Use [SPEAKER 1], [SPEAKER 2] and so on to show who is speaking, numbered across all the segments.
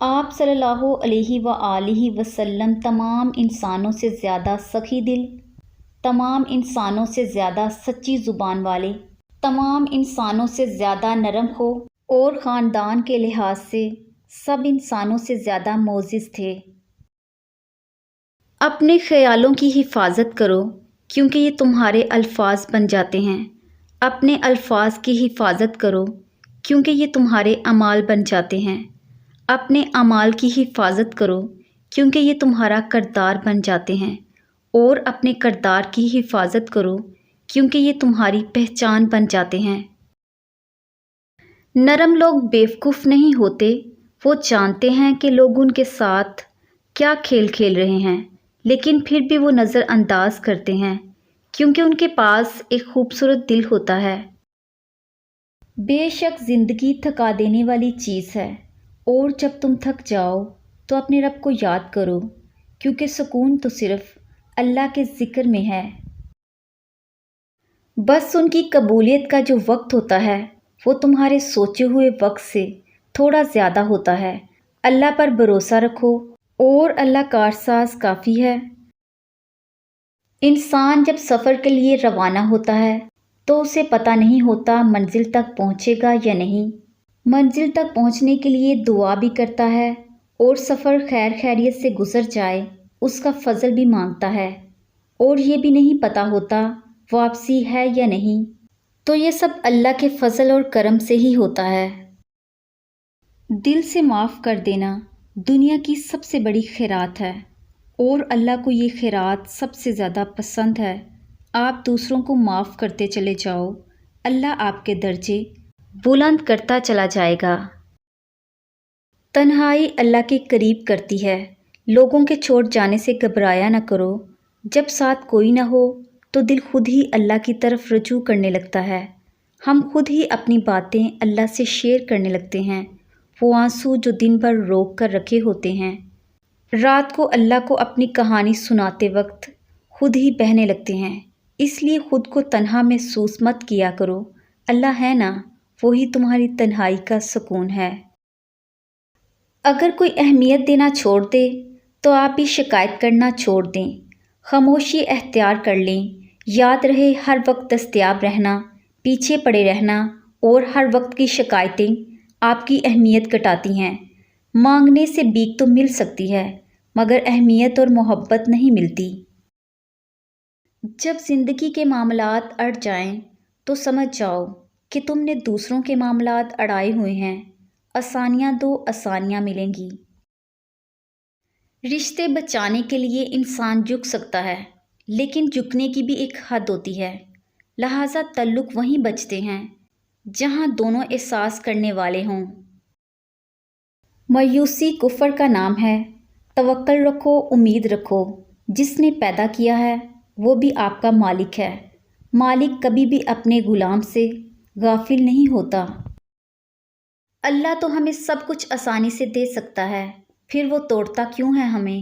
[SPEAKER 1] آپ صلی اللہ علیہ وآلہ وسلم تمام انسانوں سے زیادہ سخی دل، تمام انسانوں سے زیادہ سچی زبان والے، تمام انسانوں سے زیادہ نرم ہو اور خاندان کے لحاظ سے سب انسانوں سے زیادہ معزز تھے۔ اپنے خیالوں کی حفاظت کرو کیونکہ یہ تمہارے الفاظ بن جاتے ہیں۔ اپنے الفاظ کی حفاظت کرو کیونکہ یہ تمہارے اعمال بن جاتے ہیں۔ اپنے اعمال کی حفاظت کرو کیونکہ یہ تمہارا کردار بن جاتے ہیں، اور اپنے کردار کی حفاظت کرو کیونکہ یہ تمہاری پہچان بن جاتے ہیں۔ نرم لوگ بیوقوف نہیں ہوتے، وہ جانتے ہیں کہ لوگ ان کے ساتھ کیا کھیل کھیل رہے ہیں، لیکن پھر بھی وہ نظر انداز کرتے ہیں کیونکہ ان کے پاس ایک خوبصورت دل ہوتا ہے۔ بے شک زندگی تھکا دینے والی چیز ہے، اور جب تم تھک جاؤ تو اپنے رب کو یاد کرو کیونکہ سکون تو صرف اللہ کے ذکر میں ہے۔ بس ان کی قبولیت کا جو وقت ہوتا ہے وہ تمہارے سوچے ہوئے وقت سے تھوڑا زیادہ ہوتا ہے۔ اللہ پر بھروسہ رکھو اور اللہ کارساز کافی ہے۔ انسان جب سفر کے لیے روانہ ہوتا ہے تو اسے پتہ نہیں ہوتا منزل تک پہنچے گا یا نہیں۔ منزل تک پہنچنے کے لیے دعا بھی کرتا ہے اور سفر خیر خیریت سے گزر جائے اس کا فضل بھی مانگتا ہے، اور یہ بھی نہیں پتہ ہوتا واپسی ہے یا نہیں، تو یہ سب اللہ کے فضل اور کرم سے ہی ہوتا ہے۔ دل سے معاف کر دینا دنیا کی سب سے بڑی خیرات ہے، اور اللہ کو یہ خیرات سب سے زیادہ پسند ہے۔ آپ دوسروں کو معاف کرتے چلے جاؤ، اللہ آپ کے درجے بلند کرتا چلا جائے گا۔ تنہائی اللہ کے قریب کرتی ہے۔ لوگوں کے چھوڑ جانے سے گھبرایا نہ کرو۔ جب ساتھ کوئی نہ ہو تو دل خود ہی اللہ کی طرف رجوع کرنے لگتا ہے۔ ہم خود ہی اپنی باتیں اللہ سے شیئر کرنے لگتے ہیں، وہ آنسو جو دن بھر روک کر رکھے ہوتے ہیں، رات کو اللہ کو اپنی کہانی سناتے وقت خود ہی بہنے لگتے ہیں۔ اس لیے خود کو تنہا محسوس مت کیا کرو، اللہ ہے نا، وہی تمہاری تنہائی کا سکون ہے۔ اگر کوئی اہمیت دینا چھوڑ دے تو آپ بھی شکایت کرنا چھوڑ دیں، خاموشی اختیار کر لیں۔ یاد رہے ہر وقت دستیاب رہنا، پیچھے پڑے رہنا اور ہر وقت کی شکایتیں آپ کی اہمیت گھٹاتی ہیں۔ مانگنے سے بھیک تو مل سکتی ہے مگر اہمیت اور محبت نہیں ملتی۔ جب زندگی کے معاملات اڑ جائیں تو سمجھ جاؤ کہ تم نے دوسروں کے معاملات اڑائے ہوئے ہیں، آسانیاں دو آسانیاں ملیں گی۔ رشتے بچانے کے لیے انسان جھک سکتا ہے، لیکن جھکنے کی بھی ایک حد ہوتی ہے، لہٰذا تعلق وہیں بچتے ہیں جہاں دونوں احساس کرنے والے ہوں۔ مایوسی کفر کا نام ہے۔ توکل رکھو، امید رکھو، جس نے پیدا کیا ہے وہ بھی آپ کا مالک ہے۔ مالک کبھی بھی اپنے غلام سے غافل نہیں ہوتا۔ اللہ تو ہمیں سب کچھ آسانی سے دے سکتا ہے، پھر وہ توڑتا کیوں ہے ہمیں؟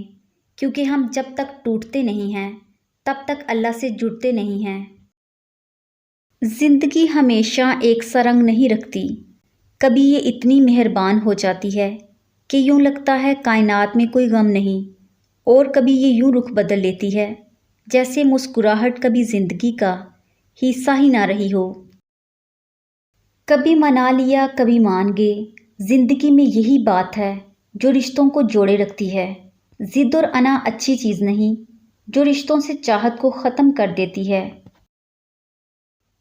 [SPEAKER 1] کیونکہ ہم جب تک ٹوٹتے نہیں ہیں تب تک اللہ سے جڑتے نہیں ہیں۔ زندگی ہمیشہ ایک سا رنگ نہیں رکھتی، کبھی یہ اتنی مہربان ہو جاتی ہے کہ یوں لگتا ہے کائنات میں کوئی غم نہیں، اور کبھی یہ یوں رخ بدل لیتی ہے جیسے مسکراہٹ کبھی زندگی کا حصہ ہی نہ رہی ہو۔ کبھی منا لیا کبھی مان گئے، زندگی میں یہی بات ہے جو رشتوں کو جوڑے رکھتی ہے۔ ضد اور انا اچھی چیز نہیں جو رشتوں سے چاہت کو ختم کر دیتی ہے۔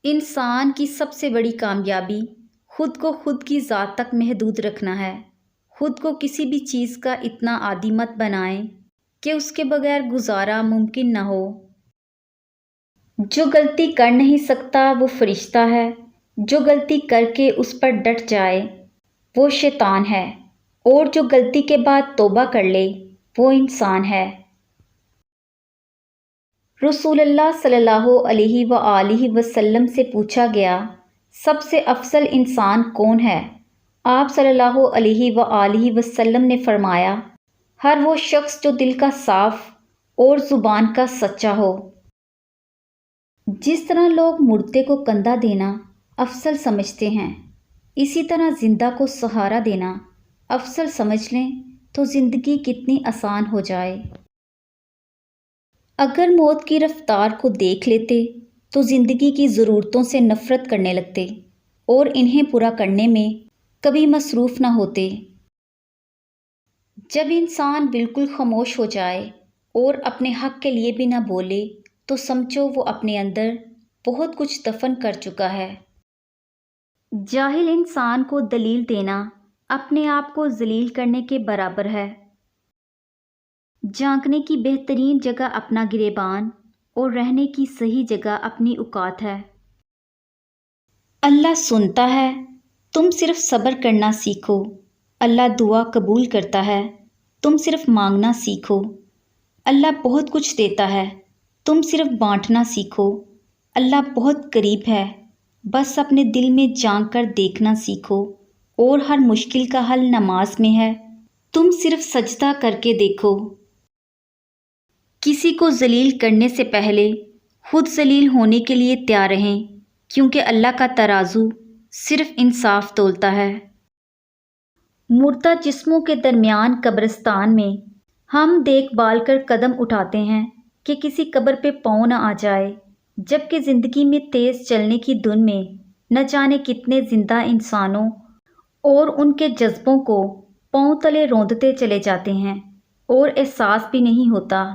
[SPEAKER 1] انسان کی سب سے بڑی کامیابی خود کو خود کی ذات تک محدود رکھنا ہے۔ خود کو کسی بھی چیز کا اتنا عادی مت بنائیں کہ اس کے بغیر گزارا ممکن نہ ہو۔ جو غلطی کر نہیں سکتا وہ فرشتہ ہے، جو غلطی کر کے اس پر ڈٹ جائے وہ شیطان ہے، اور جو غلطی کے بعد توبہ کر لے وہ انسان ہے۔ رسول اللہ صلی اللہ علیہ وآلہ وسلم سے پوچھا گیا، سب سے افضل انسان کون ہے؟ آپ صلی اللہ علیہ وآلہ وسلم نے فرمایا، ہر وہ شخص جو دل کا صاف اور زبان کا سچا ہو۔ جس طرح لوگ مردے کو کندھا دینا افضل سمجھتے ہیں، اسی طرح زندہ کو سہارا دینا افسر سمجھ لیں تو زندگی کتنی آسان ہو جائے۔ اگر موت کی رفتار کو دیکھ لیتے تو زندگی کی ضرورتوں سے نفرت کرنے لگتے اور انہیں پورا کرنے میں کبھی مصروف نہ ہوتے۔ جب انسان بالکل خاموش ہو جائے اور اپنے حق کے لیے بھی نہ بولے تو سمجھو وہ اپنے اندر بہت کچھ دفن کر چکا ہے۔ جاہل انسان کو دلیل دینا اپنے آپ کو ذلیل کرنے کے برابر ہے۔ جھانکنے کی بہترین جگہ اپنا گریبان اور رہنے کی صحیح جگہ اپنی اوقات ہے۔ اللہ سنتا ہے، تم صرف صبر کرنا سیکھو۔ اللہ دعا قبول کرتا ہے، تم صرف مانگنا سیکھو۔ اللہ بہت کچھ دیتا ہے، تم صرف بانٹنا سیکھو۔ اللہ بہت قریب ہے، بس اپنے دل میں جھانک کر دیکھنا سیکھو۔ اور ہر مشکل کا حل نماز میں ہے، تم صرف سجدہ کر کے دیکھو۔ کسی کو ذلیل کرنے سے پہلے خود ذلیل ہونے کے لیے تیار رہیں، کیونکہ اللہ کا ترازو صرف انصاف تولتا ہے۔ مردہ جسموں کے درمیان قبرستان میں ہم دیکھ بھال کر قدم اٹھاتے ہیں کہ کسی قبر پہ پاؤں نہ آ جائے، جبکہ زندگی میں تیز چلنے کی دھن میں نہ جانے کتنے زندہ انسانوں اور ان کے جذبوں کو پاؤں تلے روندتے چلے جاتے ہیں اور احساس بھی نہیں ہوتا۔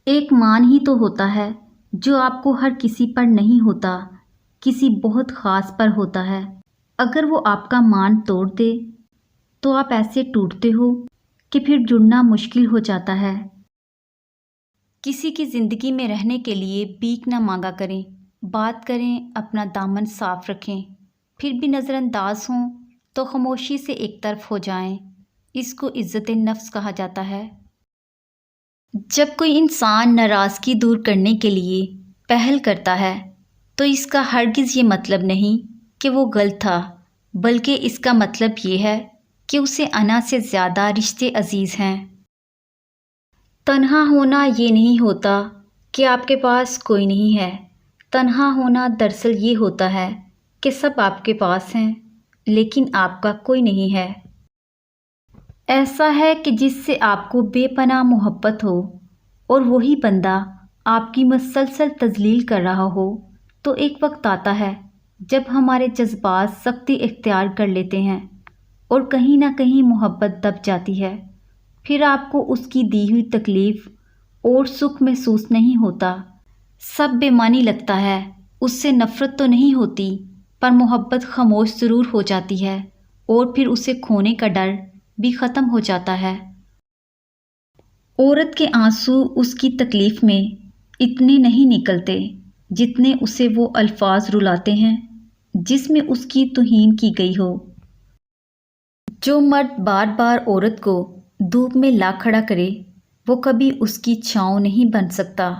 [SPEAKER 1] ایک مان ہی تو ہوتا ہے جو آپ کو ہر کسی پر نہیں ہوتا، کسی بہت خاص پر ہوتا ہے۔ اگر وہ آپ کا مان توڑ دے تو آپ ایسے ٹوٹتے ہو کہ پھر جڑنا مشکل ہو جاتا ہے۔ کسی کی زندگی میں رہنے کے لیے بھیک نہ مانگا کریں، بات کریں، اپنا دامن صاف رکھیں، پھر بھی نظر انداز ہوں تو خاموشی سے ایک طرف ہو جائیں۔ اس کو عزت نفس کہا جاتا ہے۔ جب کوئی انسان ناراضگی دور کرنے کے لیے پہل کرتا ہے تو اس کا ہرگز یہ مطلب نہیں کہ وہ غلط تھا، بلکہ اس کا مطلب یہ ہے کہ اسے انا سے زیادہ رشتے عزیز ہیں۔ تنہا ہونا یہ نہیں ہوتا کہ آپ کے پاس کوئی نہیں ہے، تنہا ہونا دراصل یہ ہوتا ہے کہ سب آپ کے پاس ہیں لیکن آپ کا کوئی نہیں ہے۔ ایسا ہے کہ جس سے آپ کو بے پناہ محبت ہو اور وہی بندہ آپ کی مسلسل تذلیل کر رہا ہو، تو ایک وقت آتا ہے جب ہمارے جذبات سختی اختیار کر لیتے ہیں اور کہیں نہ کہیں محبت دب جاتی ہے۔ پھر آپ کو اس کی دی ہوئی تکلیف اور سکھ محسوس نہیں ہوتا، سب بے معنی لگتا ہے، اس سے نفرت تو نہیں ہوتی پر محبت خاموش ضرور ہو جاتی ہے اور پھر اسے کھونے کا ڈر بھی ختم ہو جاتا ہے۔ عورت کے آنسو اس کی تکلیف میں اتنے نہیں نکلتے جتنے اسے وہ الفاظ رلاتے ہیں جس میں اس کی توہین کی گئی ہو۔ جو مرد بار بار عورت کو دھوپ میں لا کھڑا کرے وہ کبھی اس کی چھاؤں نہیں بن سکتا۔